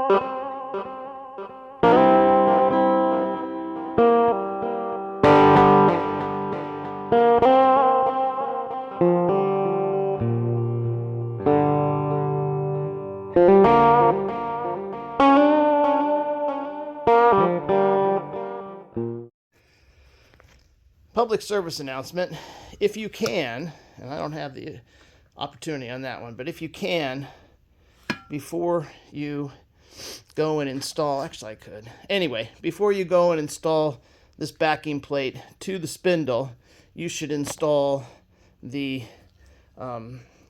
Public service announcement. If you can, and I don't have the opportunity on that one, but if you can, before you go and install, actually I could. Anyway, before you go and install this backing plate to the spindle, you should install the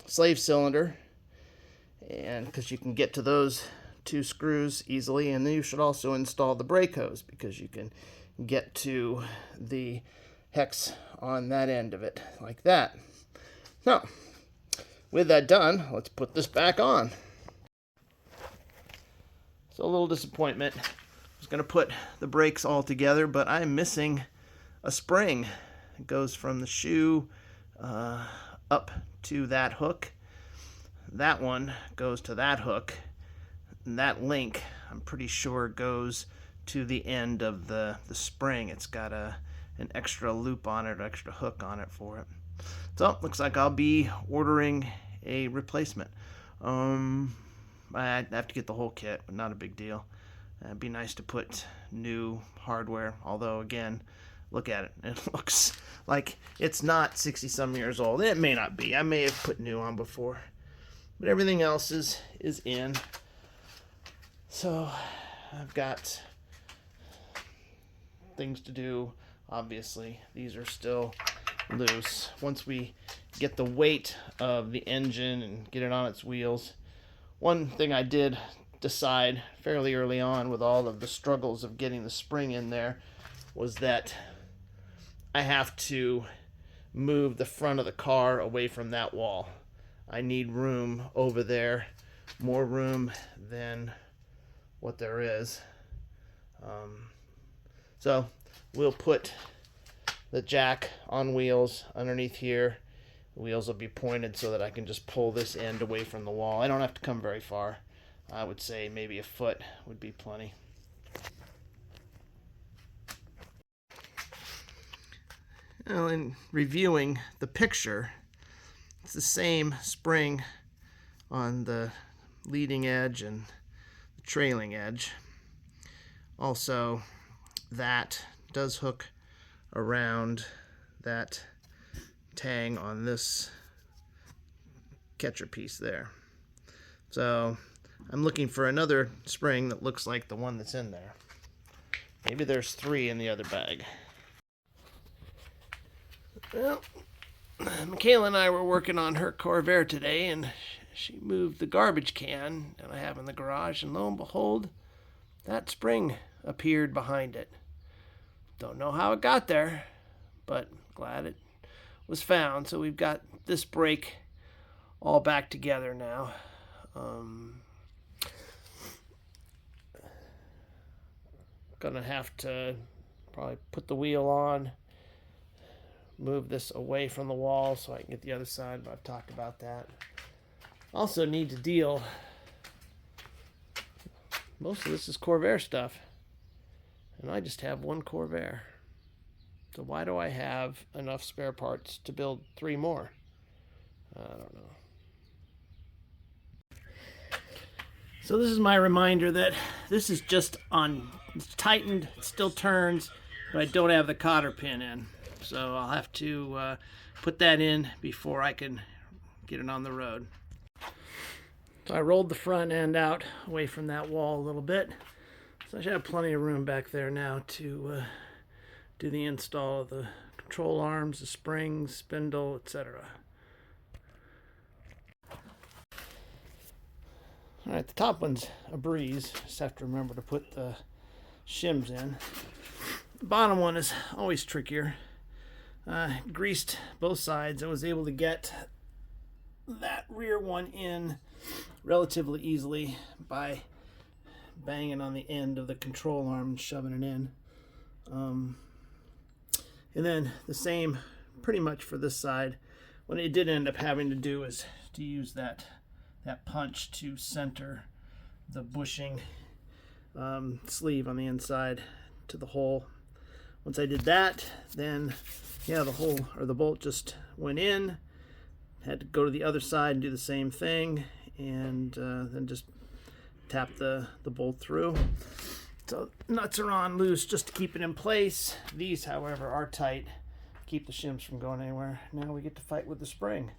slave cylinder, and because you can get to those two screws easily, and then you should also install the brake hose because you can get to the hex on that end of it like that. Now, with that done, let's put this back on. So a little disappointment. I was going to put the brakes all together, but I'm missing a spring. It goes from the shoe up to that hook. That one goes to that hook. And that link, I'm pretty sure, goes to the end of the spring. It's got an extra loop on it, or extra hook on it for it. So looks like I'll be ordering a replacement. I have to get the whole kit, but not a big deal. It'd be nice to put new hardware, although again, look at it. It looks like it's not 60 some years old. It may not be. I may have put new on before, but everything else is in. So I've got things to do. Obviously, these are still loose. Once we get the weight of the engine and get it on its wheels. One thing I did decide fairly early on, with all of the struggles of getting the spring in there, was that I have to move the front of the car away from that wall. I need room over there, more room than what there is. So we'll put the jack on wheels underneath here. The wheels will be pointed so that I can just pull this end away from the wall. I don't have to come very far. I would say maybe a foot would be plenty. Well, in reviewing the picture, it's the same spring on the leading edge and the trailing edge. Also, that does hook around that tang on this catcher piece there. So I'm looking for another spring that looks like the one that's in there. Maybe there's 3 in the other bag. Well, Michaela and I were working on her Corvair today, and she moved the garbage can that I have in the garage, and lo and behold, that spring appeared behind it. Don't know how it got there, but glad it was found. So we've got this brake all back together now. Gonna have to probably put the wheel on, move this away from the wall so I can get the other side, but I've talked about that. Also need to deal, most of this is Corvair stuff, and I just have one Corvair. So why do I have enough spare parts to build 3 more? I don't know. So this is my reminder that this is just on, it's tightened, it still turns, but I don't have the cotter pin in. So I'll have to put that in before I can get it on the road. So I rolled the front end out away from that wall a little bit. So I should have plenty of room back there now to do the install of the control arms, the springs, spindle, etc. Alright, the top one's a breeze. Just have to remember to put the shims in. The bottom one is always trickier. Greased both sides. I was able to get that rear one in relatively easily by banging on the end of the control arm and shoving it in. And then the same pretty much for this side. What I did end up having to do is to use that punch to center the bushing sleeve on the inside to the hole. Once I did that, then yeah, the hole or the bolt just went in. Had to go to the other side and do the same thing, and then just tap the bolt through. So nuts are on loose just to keep it in place. These, however, are tight. Keep the shims from going anywhere. Now we get to fight with the spring.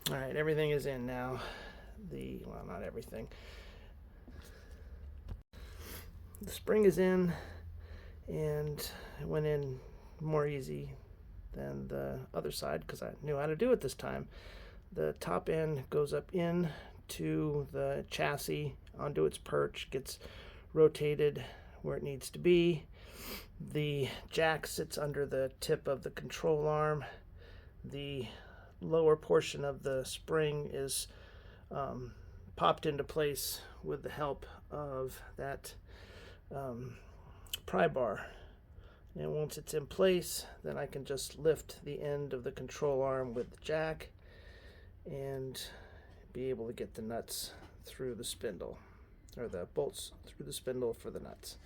All right, everything is in now. Well, not everything. The spring is in, and it went in more easy than the other side because I knew how to do it this time. The top end goes up in to the chassis onto its perch, gets rotated where it needs to be. The jack sits under the tip of the control arm. The lower portion of the spring is popped into place with the help of that pry bar. And once it's in place, then I can just lift the end of the control arm with the jack and be able to get the nuts through the spindle, or the bolts through the spindle for the nuts.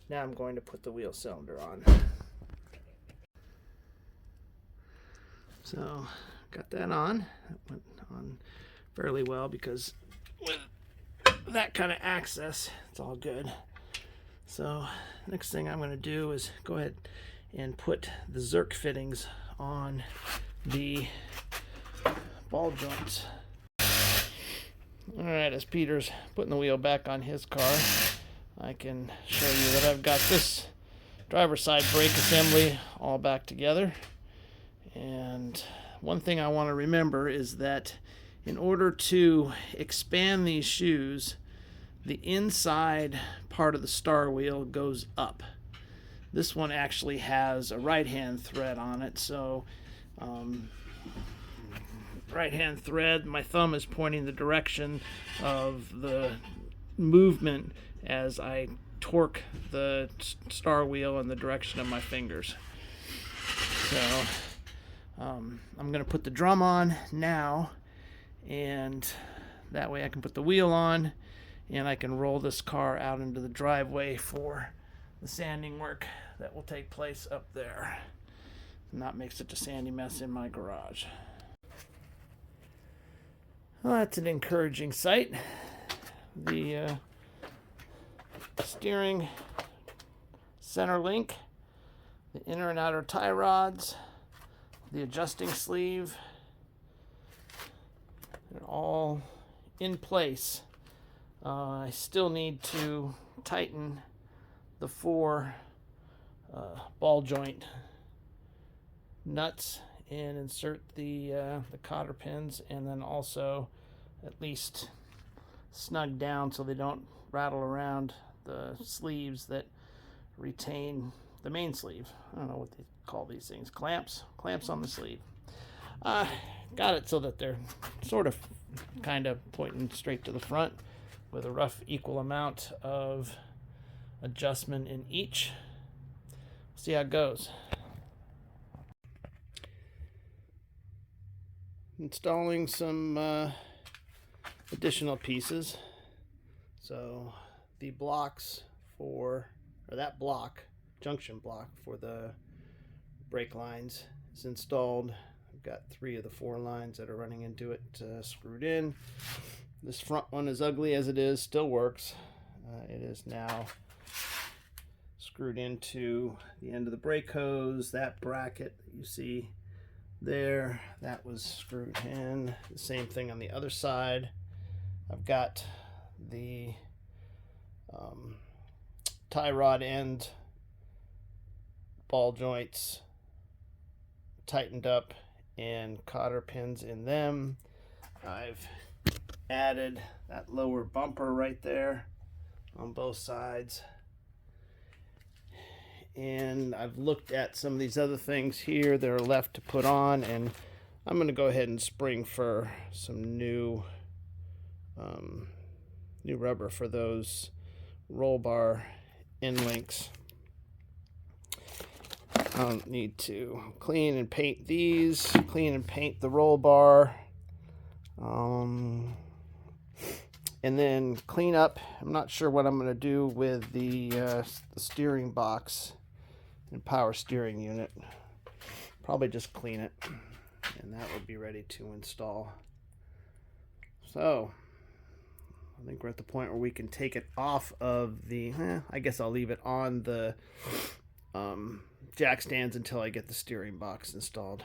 Now I'm going to put the wheel cylinder on. So got that on. That went on fairly well because with that kind of access, it's all good. So next thing I'm going to do is go ahead and put the Zerk fittings on the ball joints. Alright, as Peter's putting the wheel back on his car, I can show you that I've got this driver's side brake assembly all back together. And one thing I want to remember is that in order to expand these shoes, the inside part of the star wheel goes up. This one actually has a right-hand thread on it, so right-hand thread, my thumb is pointing the direction of the movement as I torque the star wheel in the direction of my fingers. So I'm going to put the drum on now, and that way I can put the wheel on and I can roll this car out into the driveway for the sanding work that will take place up there and not make such a sandy mess in my garage. Well, that's an encouraging sight. The steering center link, the inner and outer tie rods, the adjusting sleeve, they're all in place. I still need to tighten the 4 ball joint nuts and insert the cotter pins, and then also at least snug down so they don't rattle around the sleeves that retain the main sleeve. I don't know what they call these things. Clamps on the sleeve. Got it so that they're sort of kind of pointing straight to the front with a rough equal amount of adjustment in each. See how it goes. Installing some additional pieces. So the blocks for, or that block, junction block for the brake lines is installed. I've got 3 of the 4 lines that are running into it screwed in. This front one, as ugly as it is, still works. It is now screwed into the end of the brake hose. That bracket that you see there, that was screwed in. The same thing on the other side. I've got the tie rod end ball joints tightened up and cotter pins in them. I've added that lower bumper right there on both sides, and I've looked at some of these other things here that are left to put on, and I'm going to go ahead and spring for some new rubber for those roll bar end links. I need to clean and paint these, clean and paint the roll bar, and then clean up. I'm not sure what I'm going to do with the steering box and power steering unit. Probably just clean it, and that would be ready to install. So I think we're at the point where we can take it off of the, I guess I'll leave it on the jack stands until I get the steering box installed.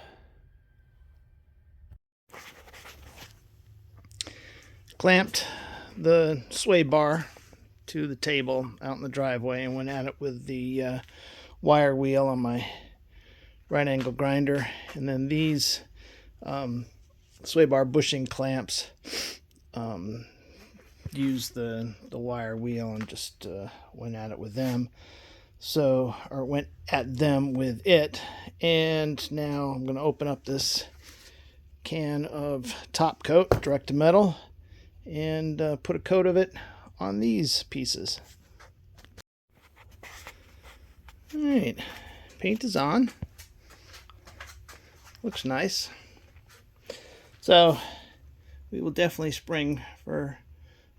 Clamped the sway bar to the table out in the driveway and went at it with the wire wheel on my right angle grinder. And then these sway bar bushing clamps, used the wire wheel and just went at it with them. So, or went at them with it. And now I'm going to open up this can of top coat, direct to metal, and put a coat of it on these pieces. All right, paint is on. Looks nice. So we will definitely spring for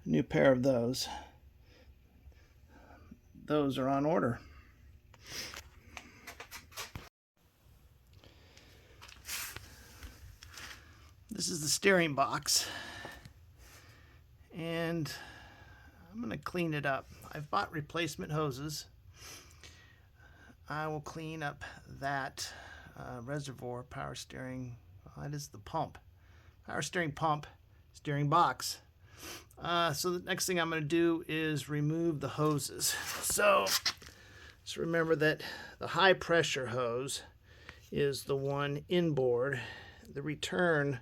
a new pair of those. Those are on order. This is the steering box, and I'm going to clean it up. I've bought replacement hoses. I will clean up that reservoir power steering. Well, that is the pump. Power steering pump, steering box. So the next thing I'm going to do is remove the hoses. So just remember that the high pressure hose is the one inboard. The return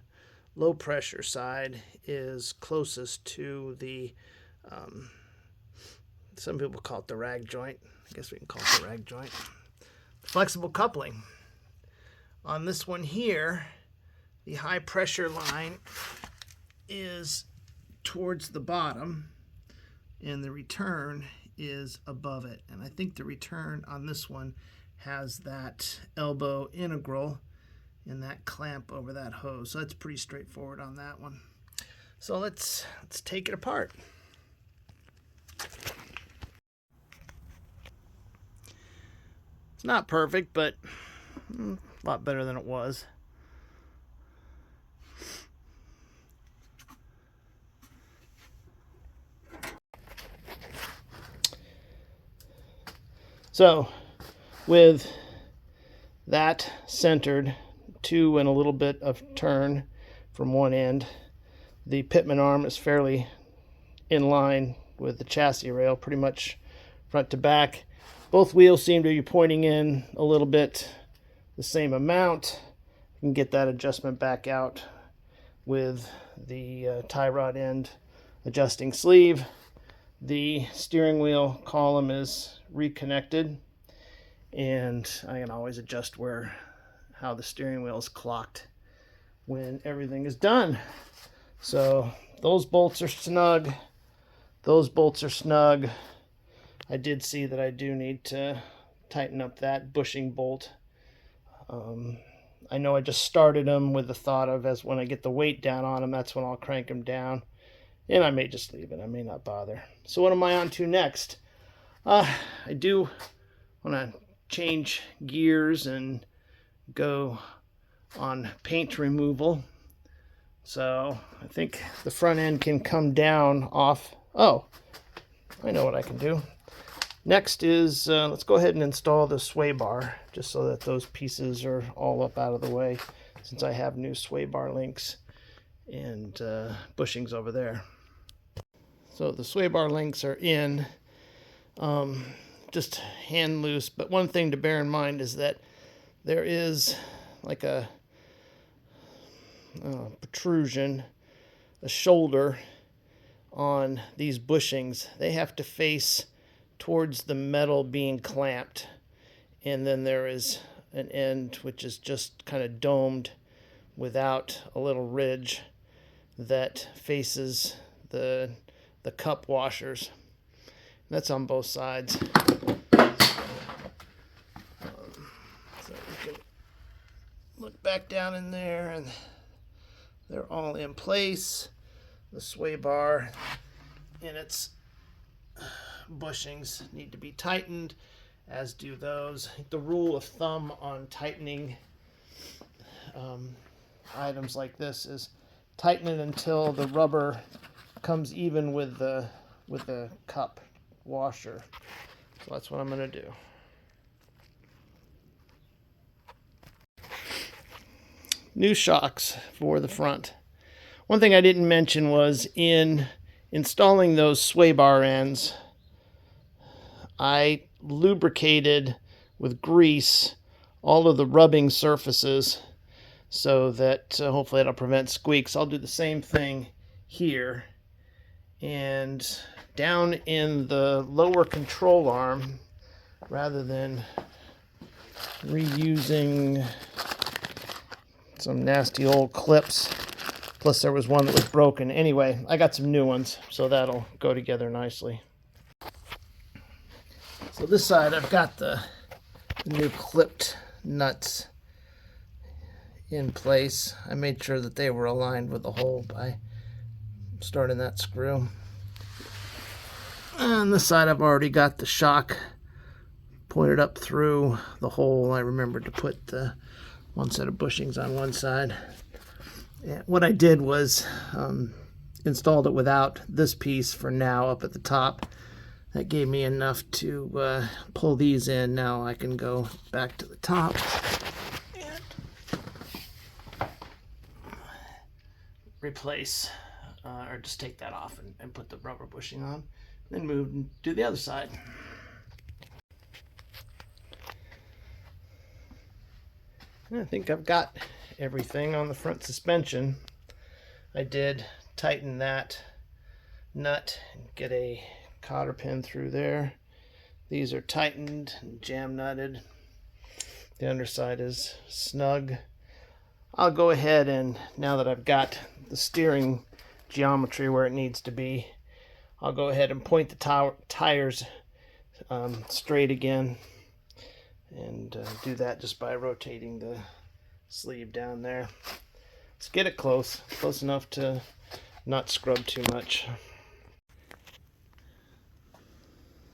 low pressure side is closest to the, some people call it the rag joint. I guess we can call it the rag joint. Flexible coupling. On this one here, the high pressure line is towards the bottom and the return is above it. And I think the return on this one has that elbow integral and that clamp over that hose. So that's pretty straightforward on that one. So let's take it apart. It's not perfect, but a lot better than it was. So with that centered, 2 and a little bit of turn from one end, the pitman arm is fairly in line with the chassis rail, pretty much front to back. Both wheels seem to be pointing in a little bit the same amount. You can get that adjustment back out with the tie rod end adjusting sleeve. The steering wheel column is reconnected, and I can always adjust how the steering wheel is clocked when everything is done. So those bolts are snug. Those bolts are snug. I did see that I do need to tighten up that bushing bolt. I know I just started them with the thought of, as when I get the weight down on them, that's when I'll crank them down. And I may just leave it. I may not bother. So what am I on to next? I do want to change gears and go on paint removal. So I think the front end can come down off. Oh, I know what I can do. Next is, let's go ahead and install the sway bar, just so that those pieces are all up out of the way, since I have new sway bar links and bushings over there. So the sway bar links are in, just hand loose. But one thing to bear in mind is that there is like a protrusion, a shoulder on these bushings. They have to face towards the metal being clamped, and then there is an end which is just kind of domed without a little ridge that faces the cup washers. That's on both sides. So you can look back down in there, and they're all in place. The sway bar in its bushings need to be tightened, as do those. The rule of thumb on tightening items like this is tighten it until the rubber comes even with the cup washer. So that's what I'm going to do. New shocks for the front. One thing I didn't mention was in installing those sway bar ends, I lubricated with grease all of the rubbing surfaces so that hopefully it'll prevent squeaks. I'll do the same thing here. And down in the lower control arm, rather than reusing some nasty old clips, plus there was one that was broken. Anyway, I got some new ones, so that'll go together nicely. So this side I've got the new clipped nuts in place. I made sure that they were aligned with the hole by starting that screw. And this side I've already got the shock pointed up through the hole. I remembered to put the one set of bushings on one side. And what I did was installed it without this piece for now up at the top. That gave me enough to pull these in. Now I can go back to the top and replace, or just take that off and put the rubber bushing on. Then move and do the other side. I think I've got everything on the front suspension. I did tighten that nut and get a cotter pin through there. These are tightened and jam nutted. The underside is snug. I'll go ahead and, now that I've got the steering geometry where it needs to be, I'll go ahead and point the tires straight again, and do that just by rotating the sleeve down there. Let's get it close enough to not scrub too much.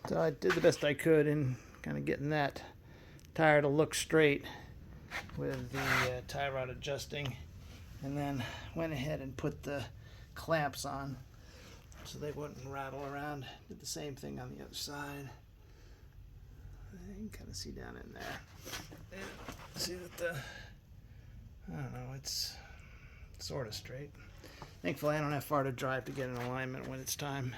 So I did the best I could in kind of getting that tire to look straight with the tie rod adjusting, and then went ahead and put the clamps on so they wouldn't rattle around. Did the same thing on the other side. You can kind of see down in there. And see that I don't know, it's sort of straight. Thankfully I don't have far to drive to get in alignment when it's time.